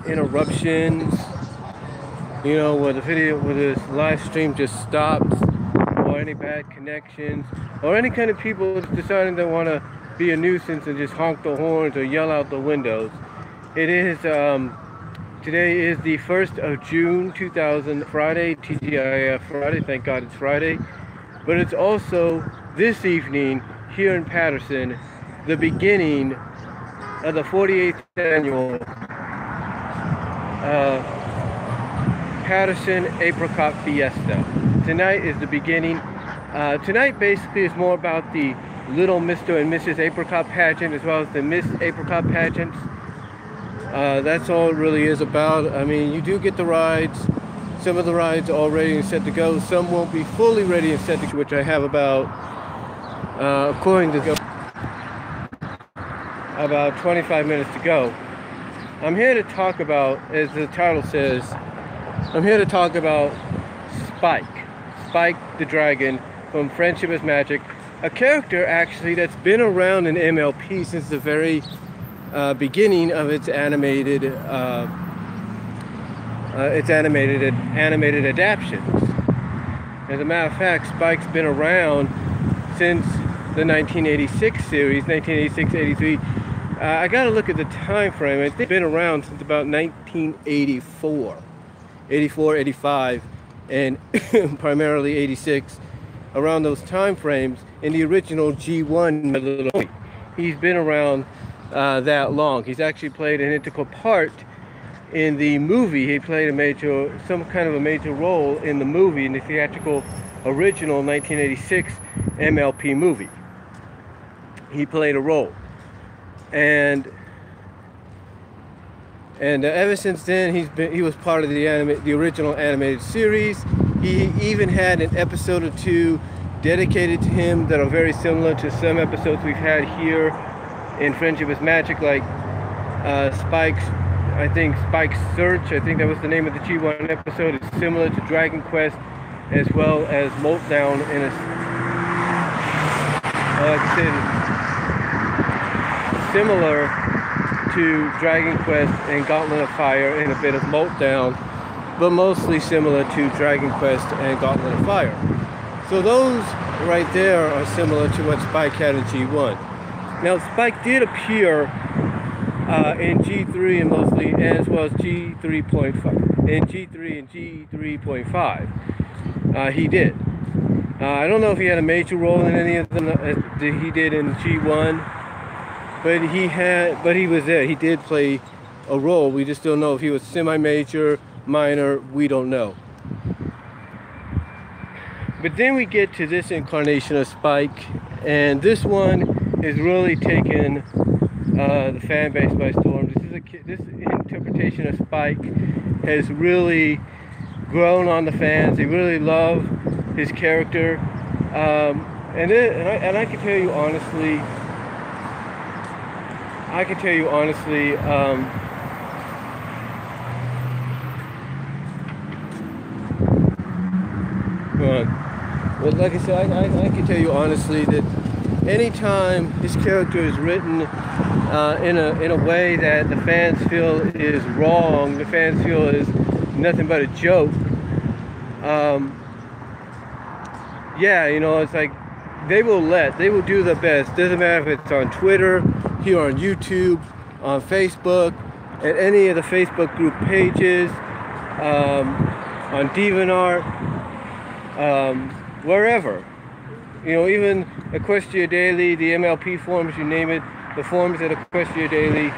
interruptions, you know, where this live stream just stops, or any bad connections, or any kind of people deciding they want to be a nuisance and just honk the horns or yell out the windows. It is, today is the 1st of June 2000, Friday, TGIF Friday, thank God it's Friday. But it's also, this evening, here in Patterson, the beginning of the 48th annual Patterson Apricot Fiesta. Tonight is the beginning. Tonight basically is more about the Little Mr. and Mrs. Apricot pageant, as well as the Miss Apricot pageants. That's all it really is about. I mean, you do get the rides. Some of the rides are all ready and set to go. Some won't be fully ready and set to go, which I have about, according to about 25 minutes to go. I'm here to talk about, as the title says, I'm here to talk about Spike. Spike the Dragon from Friendship is Magic. A character, actually, that's been around in MLP since the very beginning of its animated adaptions. As a matter of fact, Spike's been around since the 1986 series, 1986-83. I got to look at the time frame. I think it's been around since about 1984, 84, 85, and primarily 86. Around those time frames in the original G1. He's been around that long. He's actually played an integral part in the movie. He played some kind of a major role in the movie, in the theatrical original 1986 MLP movie. He played a role, and ever since then he was part of the original animated series. He even had an episode or two dedicated to him that are very similar to some episodes we've had here in Friendship is Magic, like Spike's Search. I think that was the name of the G1 episode. It's similar to Dragon Quest, as well as Molt Down in a, like I said, similar to Dragon Quest and Gauntlet of Fire and a bit of Molt Down, but mostly similar to Dragon Quest and Gauntlet of Fire. So those right there are similar to what Spike had in G1. Now Spike did appear in G3 and mostly, as well as G3.5, in G3 and G3.5. He did. I don't know if he had a major role in any of them that he did in G1, but he was there. He did play a role. We just don't know if he was semi-major, minor, we don't know. But then we get to this incarnation of Spike, and this one is really taken the fan base by storm. This interpretation of Spike has really grown on the fans. They really love his character, and I can tell you honestly, well, like I said, I can tell you honestly that anytime this character is written in a way that the fans feel is wrong, the fans feel is nothing but a joke, yeah, you know, it's like they will do their best. Doesn't matter if it's on Twitter, here on YouTube, on Facebook, at any of the Facebook group pages, on DeviantArt, wherever. You know, even Equestria Daily, the MLP forums, you name it, the forums at Equestria Daily,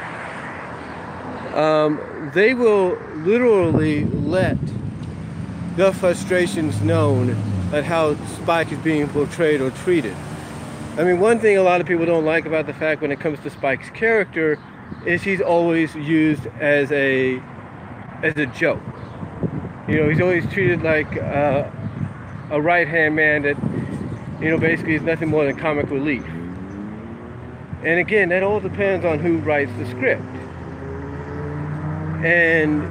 they will literally let the frustrations known at how Spike is being portrayed or treated. I mean, one thing a lot of people don't like about the fact when it comes to Spike's character is he's always used as a joke. You know, he's always treated like a right-hand man that, you know, basically is nothing more than comic relief. And again, that all depends on who writes the script. And,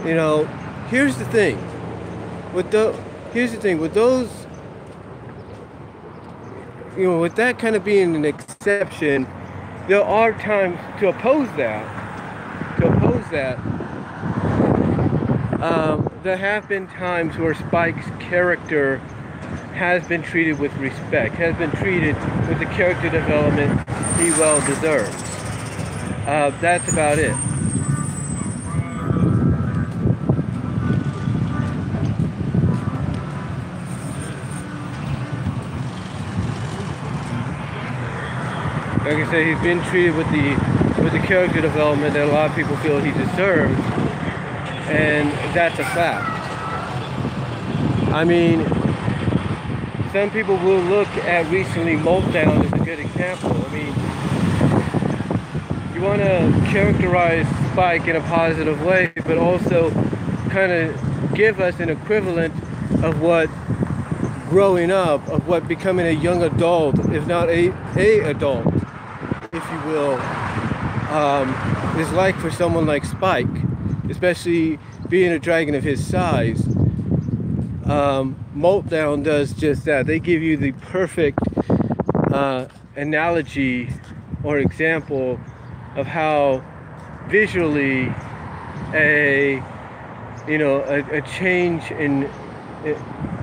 you know, here's the thing. With those, you know, with that kind of being an exception, there are times to oppose that. to oppose that, there have been times where Spike's character has been treated with respect, has been treated with the character development he well deserves. That's about it. Like I said, he's been treated with the character development that a lot of people feel he deserves, and that's a fact. I mean, some people will look at recently Molt Down as a good example. I mean, you want to characterize Spike in a positive way, but also kind of give us an equivalent of what growing up, of what becoming a young adult, if not a adult, if you will, is like for someone like Spike, especially being a dragon of his size. Molt Down does just that. They give you the perfect analogy or example of how visually a change in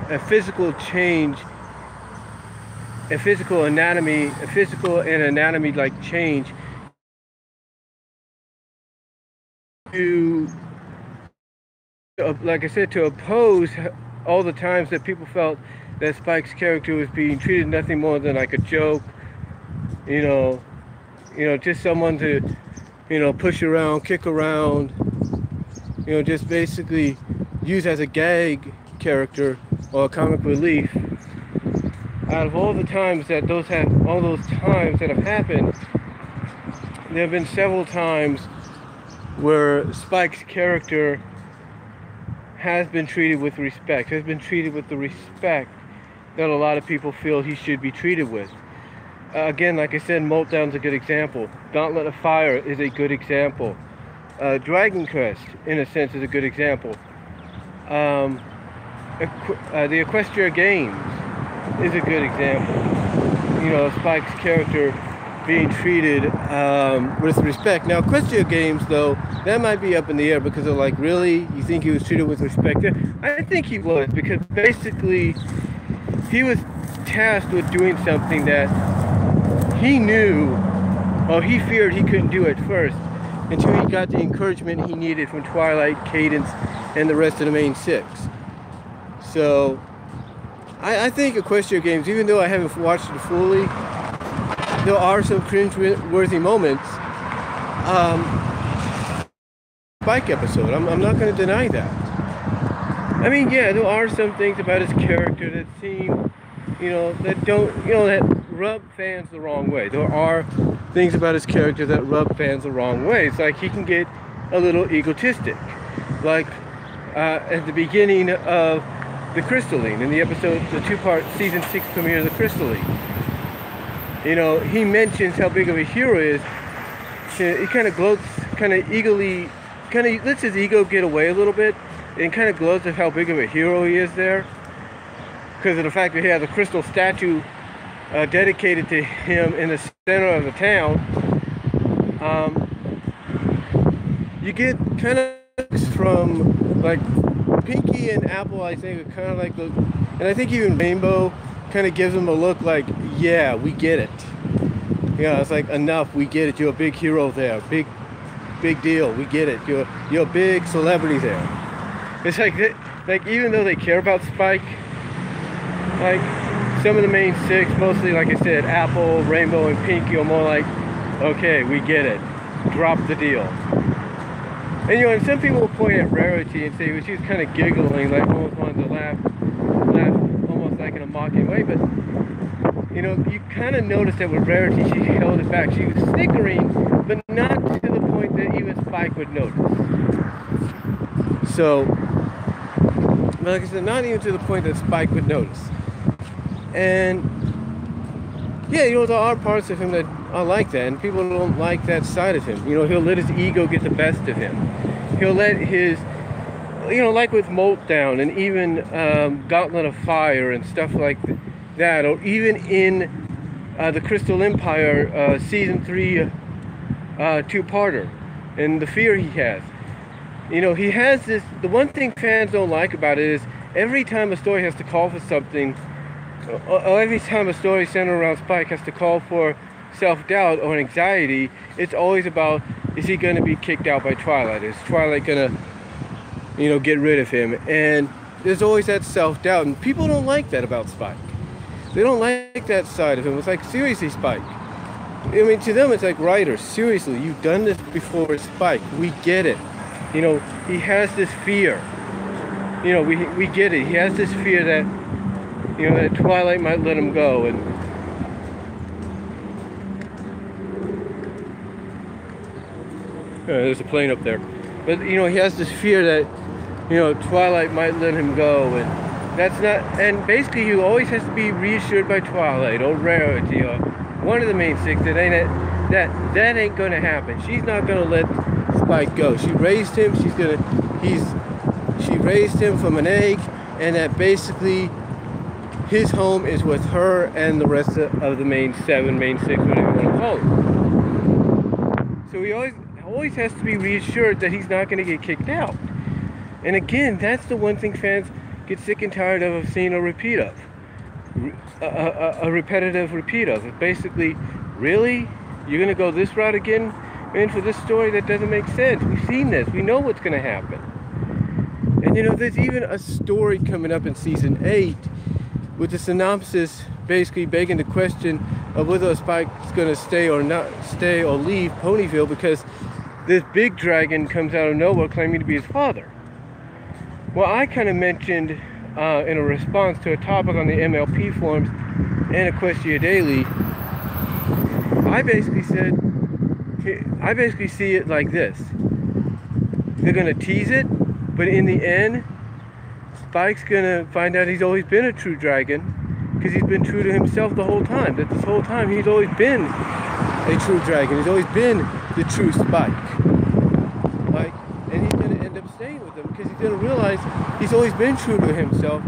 a physical change, a physical and anatomy like change to, like I said, to oppose all the times that people felt that Spike's character was being treated nothing more than like a joke, just someone to, push around, kick around, just basically use as a gag character or a comic relief. Out of all the times that those have happened, there have been several times where Spike's character has been treated with respect, has been treated with the respect that a lot of people feel he should be treated with. Again, like I said, Molt Down's a good example. Gauntlet of Fire is a good example. Dragon Crest, in a sense, is a good example. The Equestria Games is a good example. Spike's character being treated with respect. Now, Equestria Games, though, that might be up in the air because they're like, really? You think he was treated with respect there? I think he was, because basically he was tasked with doing something that he knew, or he feared he couldn't do at first, until he got the encouragement he needed from Twilight, Cadence, and the rest of the main six. So, I think Equestria Games, even though I haven't watched it fully, there are some cringe-worthy moments. Spike episode, I'm not going to deny that. I mean, yeah, there are some things about his character that seem, that rub fans the wrong way. There are things about his character that rub fans the wrong way. It's like he can get a little egotistic. Like at the beginning of The Crystalline, in the episode, the two-part season 6 premiere of The Crystalline. He mentions how big of a hero he is. He kind of gloats, kind of lets his ego get away a little bit, and kind of gloats at how big of a hero he is there, because of the fact that he has a crystal statue dedicated to him in the center of the town. You get kind of from like Pinky and Apple, I think, are kind of like and I think even Rainbow kind of gives him a look like, yeah, we get it. It's like, enough, we get it. You're a big hero there, big deal. We get it. You're a big celebrity there. It's like even though they care about Spike, like some of the main six, mostly like I said, Apple, Rainbow, and Pinky, are more like, okay, we get it. Drop the deal. And and some people will point at Rarity and say, well, she was kind of giggling, like almost wanted to laugh almost like in a mocking way, but you kind of noticed that with Rarity, she held it back. She was snickering, but not to the point that even Spike would notice. So, like I said, not even to the point that Spike would notice. And yeah, there are parts of him that are like that, and people don't like that side of him. He'll let his ego get the best of him. He'll let his, like with Molt Down and even Gauntlet of Fire and stuff like that, or even in the Crystal Empire season 3 two-parter, and the fear he has. You know, he has this, the one thing fans don't like about it is every time a story has to call for something, or every time a story centered around Spike has to call for self-doubt or anxiety, it's always about, is he going to be kicked out by Twilight? Is Twilight going to, you know, get rid of him? And there's always that self-doubt, and people don't like that about Spike. They don't like that side of him. It's like, seriously, Spike. I mean, to them, it's like, writers, seriously, you've done this before, Spike. We get it. You know, he has this fear. You know, we get it. He has this fear that, you know, that Twilight might let him go. And there's a plane up there. But, you know, he has this fear that, you know, Twilight might let him go. And that's not, and basically he always has to be reassured by Twilight or Rarity or one of the main six that ain't gonna happen. She's not gonna let Spike go. She raised him. She raised him from an egg, and that basically his home is with her and the rest of the main seven, main six, whatever you want to call it. So he always has to be reassured that he's not going to get kicked out. And again, that's the one thing fans get sick and tired of seeing a repeat of. A repetitive repeat of. It's basically, really? You're going to go this route again? And for this story that doesn't make sense. We've seen this. We know what's going to happen. And you know, there's even a story coming up in season 8 with the synopsis basically begging the question of whether Spike's going to stay or not stay or leave Ponyville, because this big dragon comes out of nowhere claiming to be his father. Well, I kind of mentioned in a response to a topic on the MLP forums and Equestria Daily, I basically see it like this. They're going to tease it, but in the end, Spike's going to find out he's always been a true dragon, because he's been true to himself the whole time. That this whole time he's always been a true dragon. He's always been the true Spike. Like, and he's going to end up staying with him, because he's going to realize he's always been true to himself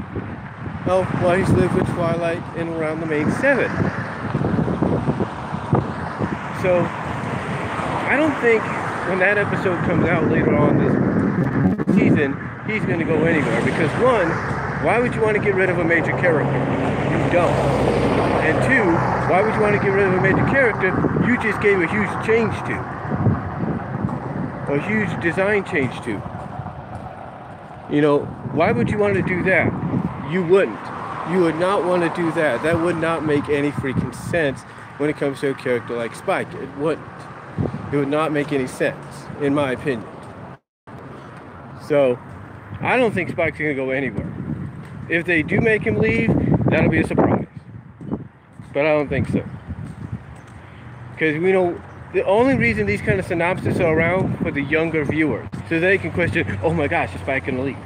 while he's lived with Twilight and around the main seven. So I don't think when that episode comes out later on this season, he's going to go anywhere. Because one, why would you want to get rid of a major character? You don't. And two, why would you want to get rid of a major character you just gave a huge change to? A huge design change to? You know, why would you want to do that? You wouldn't. You would not want to do that. That would not make any freaking sense when it comes to a character like Spike. It wouldn't. It would not make any sense, in my opinion. So, I don't think Spike's going to go anywhere. If they do make him leave, that'll be a surprise. But I don't think so. Because we know, the only reason these kind of synopses are around for the younger viewers, so they can question, oh my gosh, is Spike going to leave?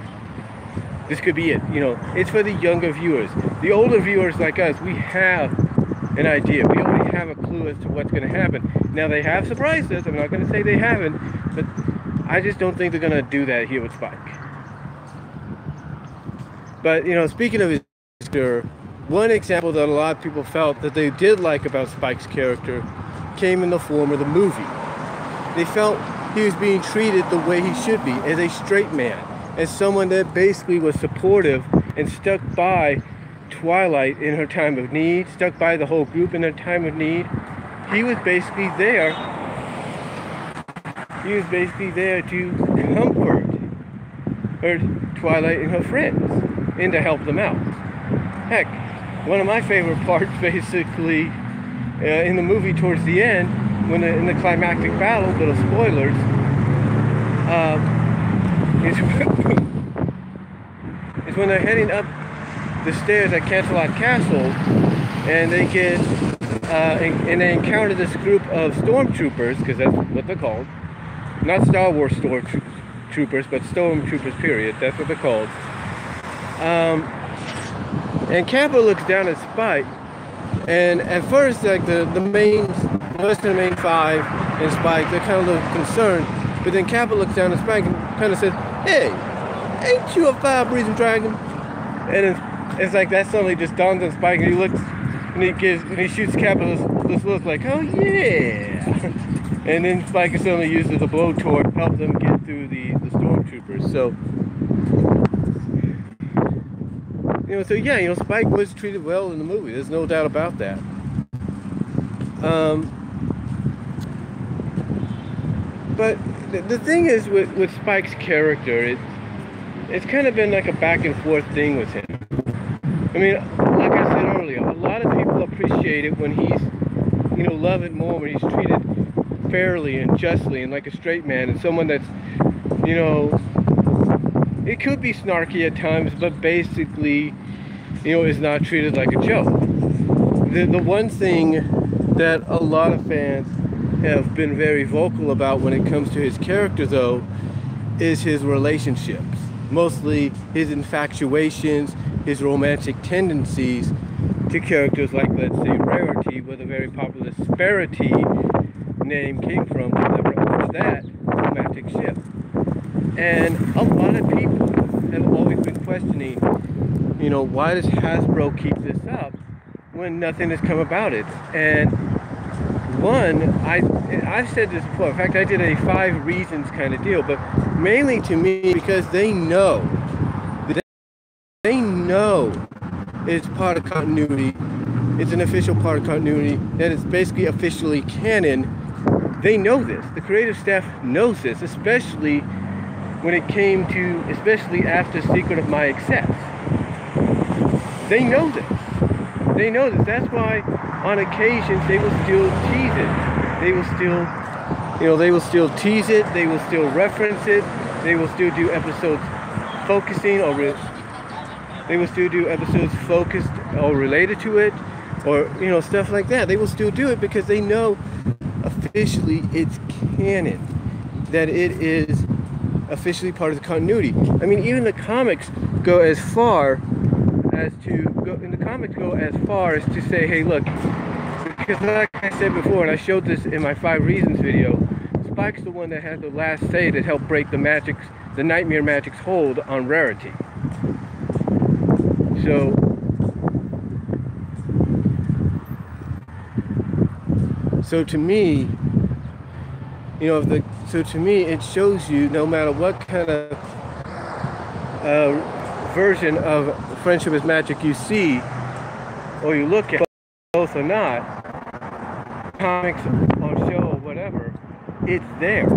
This could be it. You know, it's for the younger viewers. The older viewers like us, we have an idea. We already have a clue as to what's going to happen. Now, they have surprised us. I'm not going to say they haven't, but I just don't think they're going to do that here with Spike. But, you know, speaking of his character, one example that a lot of people felt that they did like about Spike's character came in the form of the movie. They felt he was being treated the way he should be, as a straight man, as someone that basically was supportive and stuck by Twilight in her time of need, stuck by the whole group in their time of need. He was basically there. He was basically there to comfort her, Twilight and her friends, and to help them out. Heck, one of my favorite parts, basically, in the movie towards the end, when in the climactic battle, little spoilers, is when they're heading up the stairs at Canterlot Castle, and they get and they encounter this group of stormtroopers, because that's what they're called. Not Star Wars stormtroopers, but stormtroopers, period. That's what they're called. And Kappa looks down at Spike, and at first, like the rest of the main five and Spike, they're kind of a little concerned. But then Kappa looks down at Spike and kind of says, "Hey, ain't you a fire-breathing dragon?" And it's like that suddenly just dawns on Spike, and he looks, and he shoots Kappa this look like, "Oh yeah." And then Spike suddenly uses the blowtorch to help them get through the stormtroopers. So, so yeah, Spike was treated well in the movie. There's no doubt about that. But the thing is with Spike's character, it's kind of been like a back and forth thing with him. I mean, like I said earlier, a lot of people appreciate it when he's, love it more when he's treated fairly and justly and like a straight man, and someone that's, it could be snarky at times, but basically, is not treated like a joke. The one thing that a lot of fans have been very vocal about when it comes to his character, though, is his relationships. Mostly his infatuations, his romantic tendencies to characters like, let's say, Rarity, where the very popular Sparity name came from, that romantic ship. And a lot of people have always been questioning, why does Hasbro keep this up when nothing has come about it? And one, I've said this before. In fact, I did a 5 reasons kind of deal, but mainly to me because they know it's part of continuity. It's an official part of continuity, that it's basically officially canon. They know this. The creative staff knows this, especially when it came to, especially after Secret of My Excess. They know this. They know this. That's why on occasions they will still tease it. They will still, they will still tease it. They will still reference it. They will still do episodes focusing or they will still do episodes focused or related to it, or stuff like that. They will still do it because they know officially it's canon, that it is officially part of the continuity. I mean, even the comics go as far as to say, hey, look, because like I said before, and I showed this in my 5 reasons video, Spike's the one that had the last say that helped break the Nightmare Magic's hold on Rarity. So to me, it shows you, no matter what kind of version of Friendship is Magic you see, or you look at, both or not, comics or show or whatever, it's there.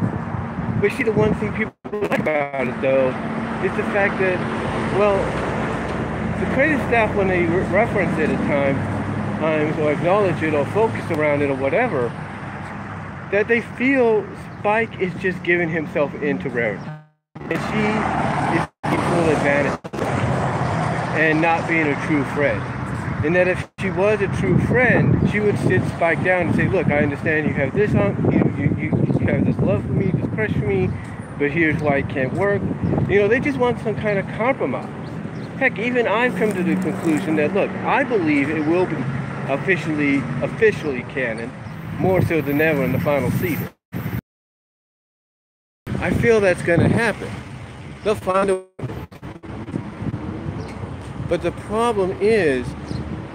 But see, the one thing people like about it, though, is the fact that, well, the creative staff, when they reference it at times, or acknowledge it, or focus around it, or whatever, that they feel Spike is just giving himself into Rarity. And she is taking full advantage of that, and not being a true friend. And that if she was a true friend, she would sit Spike down and say, look, I understand you have this on, you have this love for me, this crush for me, but here's why it can't work. They just want some kind of compromise. Heck, even I've come to the conclusion that, look, I believe it will be officially canon, more so than ever in the final season. I feel that's going to happen. They'll find a way. But the problem is,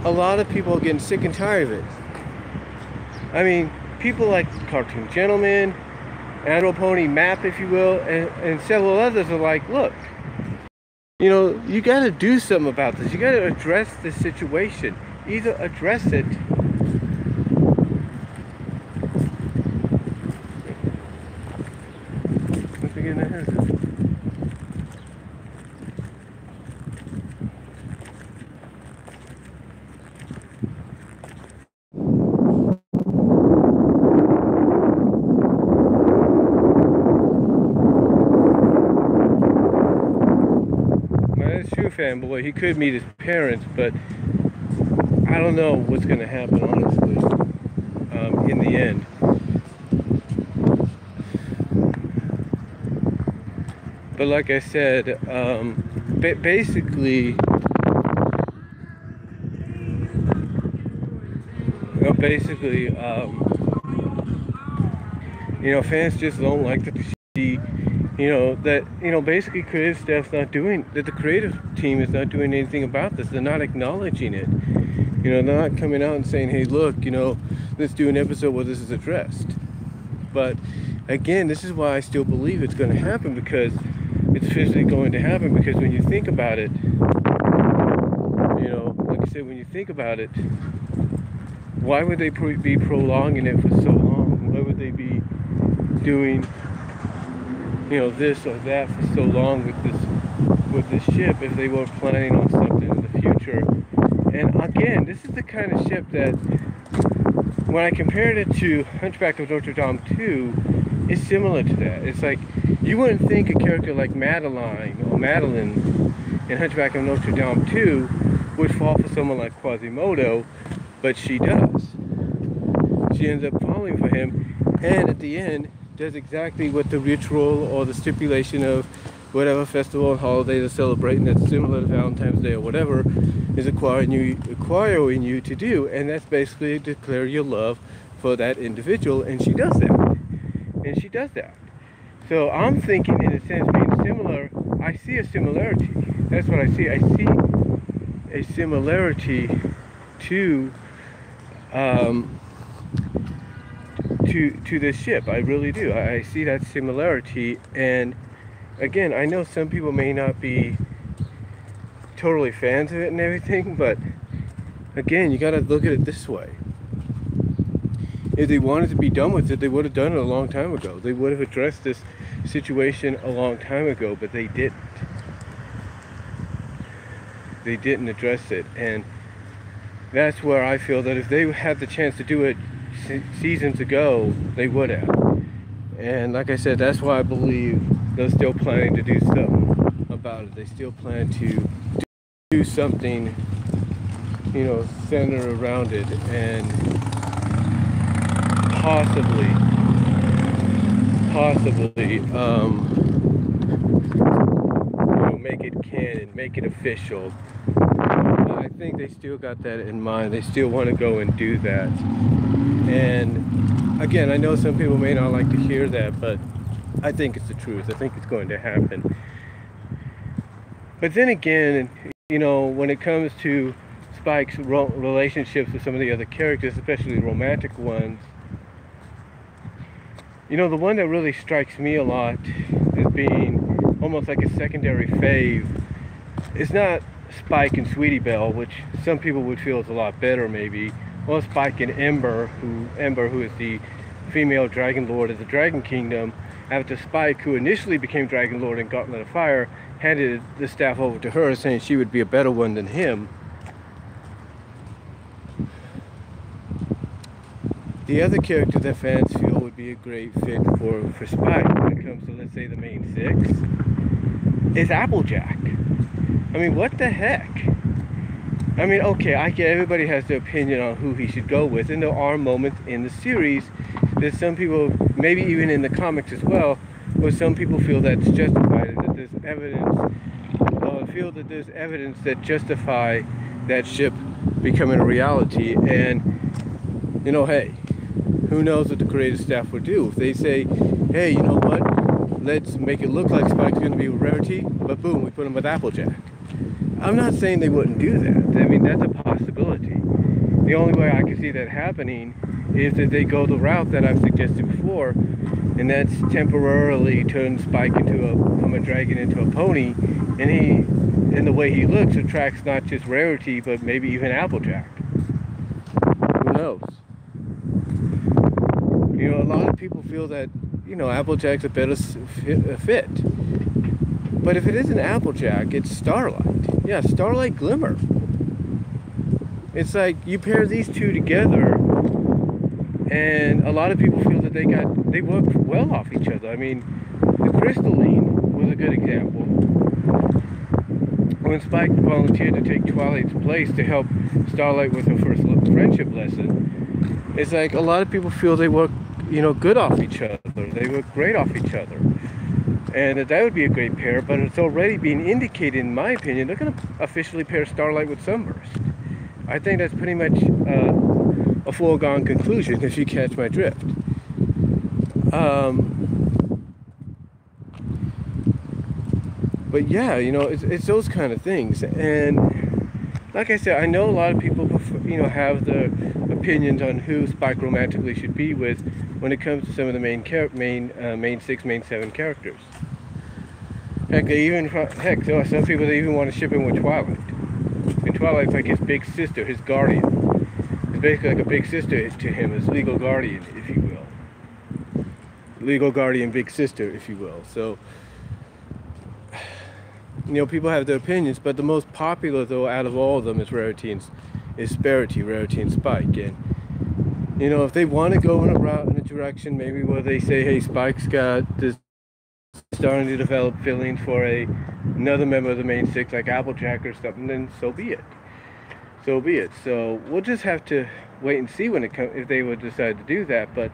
a lot of people are getting sick and tired of it. I mean, people like Cartoon Gentleman, Andro Pony Map, if you will, and several others are like, look, you got to do something about this. You got to address this situation. Either address it. Let's begin the haircut. Fanboy, he could meet his parents, but I don't know what's going to happen, honestly, in the end. But like I said, basically, fans just don't like to see. Basically creative staff's not doing, that the creative team is not doing anything about this. They're not acknowledging it. You know, they're not coming out and saying, hey, look, you know, let's do an episode where this is addressed. But again, this is why I still believe it's going to happen, because it's physically going to happen. Because when you think about it, you know, like I said, when you think about it, why would they be prolonging it for so long? Why would they be doing, you know, this or that for so long with this ship if they were planning on something in the future? And again, this is the kind of ship that, when I compared it to Hunchback of Notre Dame 2, it's similar to that. It's like, you wouldn't think a character like Madeline in Hunchback of Notre Dame 2 would fall for someone like Quasimodo, but she does. She ends up falling for him, and at the end does exactly what the ritual or the stipulation of whatever festival and holiday they're celebrating that's similar to Valentine's Day or whatever is requiring you to do, and that's basically declare your love for that individual, and she does that. So I'm thinking, in a sense, being similar, I see a similarity. That's what I see. I see a similarity to this ship. I really do. I see that similarity, and again, I know some people may not be totally fans of it and everything, but again, you got to look at it this way. If they wanted to be done with it, they would have done it a long time ago. They would have addressed this situation a long time ago, but they didn't. They didn't address it, and that's where I feel that if they had the chance to do it seasons ago, they would have. And like I said, that's why I believe they're still planning to do something about it. They still plan to do something, you know, center around it, and possibly, you know, make it canon, make it official. I think they still got that in mind. They still want to go and do that. And again, I know some people may not like to hear that, but I think it's the truth. I think it's going to happen. But then again, you know, when it comes to Spike's relationships with some of the other characters, especially romantic ones, you know, the one that really strikes me a lot as being almost like a secondary fave is not Spike and Sweetie Belle, which some people would feel is a lot better maybe, or Spike and Ember, who is the female Dragon Lord of the Dragon Kingdom, after Spike, who initially became Dragon Lord in Gauntlet of Fire, handed the staff over to her, saying she would be a better one than him. The other character that fans feel would be a great fit for Spike when it comes to, let's say, the main six is Applejack. I mean, what the heck? I mean, okay, I get everybody has their opinion on who he should go with, and there are moments in the series that some people, maybe even in the comics as well, where some people feel that's justified, that there's evidence, feel that there's evidence that justify that ship becoming a reality. And, you know, hey, who knows what the creative staff would do if they say, hey, you know what, let's make it look like Spike's going to be a rarity, but boom, we put him with Applejack. I'm not saying they wouldn't do that. I mean, that's a possibility. The only way I can see that happening is that they go the route that I've suggested before, and that's temporarily turn Spike from a dragon into a pony, and the way he looks attracts not just rarity, but maybe even Applejack. Who knows? You know, a lot of people feel that, you know, Applejack's a better fit. But if it isn't Applejack, it's Starlight. Yeah, Starlight Glimmer. It's like you pair these two together, and a lot of people feel that they work well off each other. I mean, the Crystalline was a good example. When Spike volunteered to take Twilight's place to help Starlight with her first friendship lesson, it's like a lot of people feel they work, you know, good off each other. They work great off each other. And that would be a great pair, but it's already being indicated, in my opinion, they're going to officially pair Starlight with Sunburst. I think that's pretty much a foregone conclusion, if you catch my drift. But yeah, you know, it's those kind of things. And like I said, I know a lot of people, have the opinions on who Spike romantically should be with when it comes to some of the main 6, main 7 characters. Heck, some people, they even want to ship him with Twilight. And Twilight's like his big sister, his guardian. It's basically like a big sister to him, his legal guardian, if you will. Legal guardian, big sister, if you will. So, people have their opinions, but the most popular, though, out of all of them is Rarity, and Spike. And, if they want to go in a direction, maybe where they say, hey, Spike's got this, starting to develop feelings for another member of the main 6, like Applejack or something, then so be it. So we'll just have to wait and see if they would decide to do that. But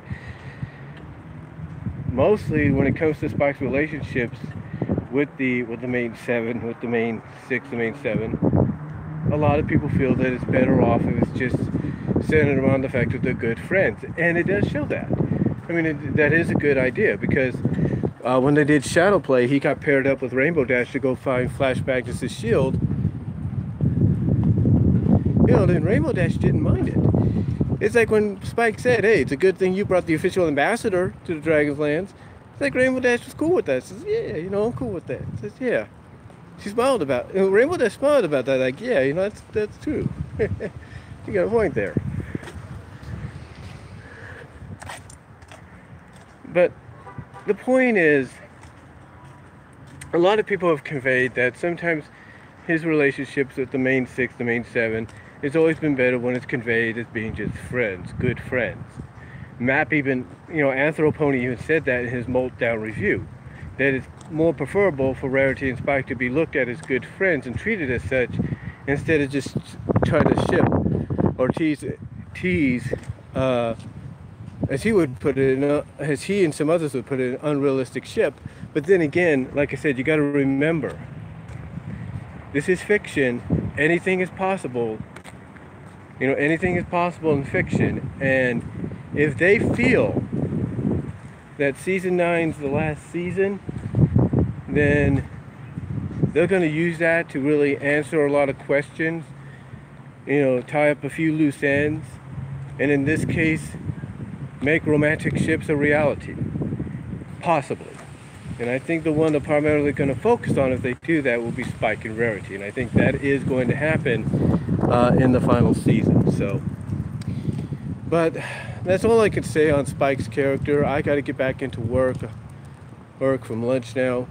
mostly when it comes to Spike's relationships with the main 7, with the main 6, the main 7, a lot of people feel that it's better off if it's just centered around the fact that they're good friends, and it does show that. I mean, that is a good idea, because when they did Shadow Play, he got paired up with Rainbow Dash to go find Flash Magnus' shield. Then Rainbow Dash didn't mind it. It's like when Spike said, hey, it's a good thing you brought the official ambassador to the Dragonlands. It's like Rainbow Dash was cool with that. Says, yeah, I'm cool with that. Says, yeah. She smiled about it. Rainbow Dash smiled about that, like, yeah, that's true. You got a point there. But the point is, a lot of people have conveyed that sometimes his relationships with the main 6, the main 7, it's always been better when it's conveyed as being just friends, good friends. Map even, Anthropony even said that in his Molt Down review, that it's more preferable for Rarity and Spike to be looked at as good friends and treated as such, instead of just trying to ship or tease, as he would put it, as he and some others would put it, an unrealistic ship. But then again, like I said, you got to remember, this is fiction. Anything is possible. Anything is possible in fiction. And if they feel that season 9's the last season, then they're going to use that to really answer a lot of questions, tie up a few loose ends, and in this case, make romantic ships a reality. Possibly. And I think the one they're primarily going to focus on if they do that will be Spike and Rarity. And I think that is going to happen in the final season. So, but that's all I could say on Spike's character. I got to get back into work from lunch now.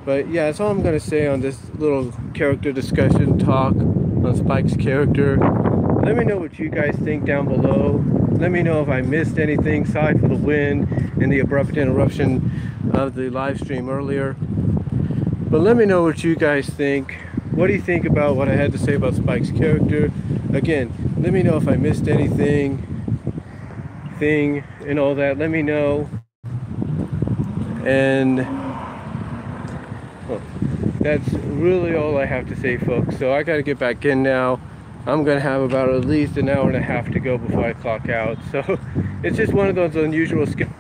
But yeah, that's all I'm going to say on this little character discussion talk on Spike's character. Let me know what you guys think down below. Let me know if I missed anything. Sorry for the wind and the abrupt interruption of the live stream earlier. But let me know what you guys think. What do you think about what I had to say about Spike's character? Again, let me know if I missed anything and all that. Let me know. And well, that's really all I have to say, folks. So I got to get back in now. I'm going to have about at least an hour and a half to go before I clock out. So it's just one of those unusual schedules.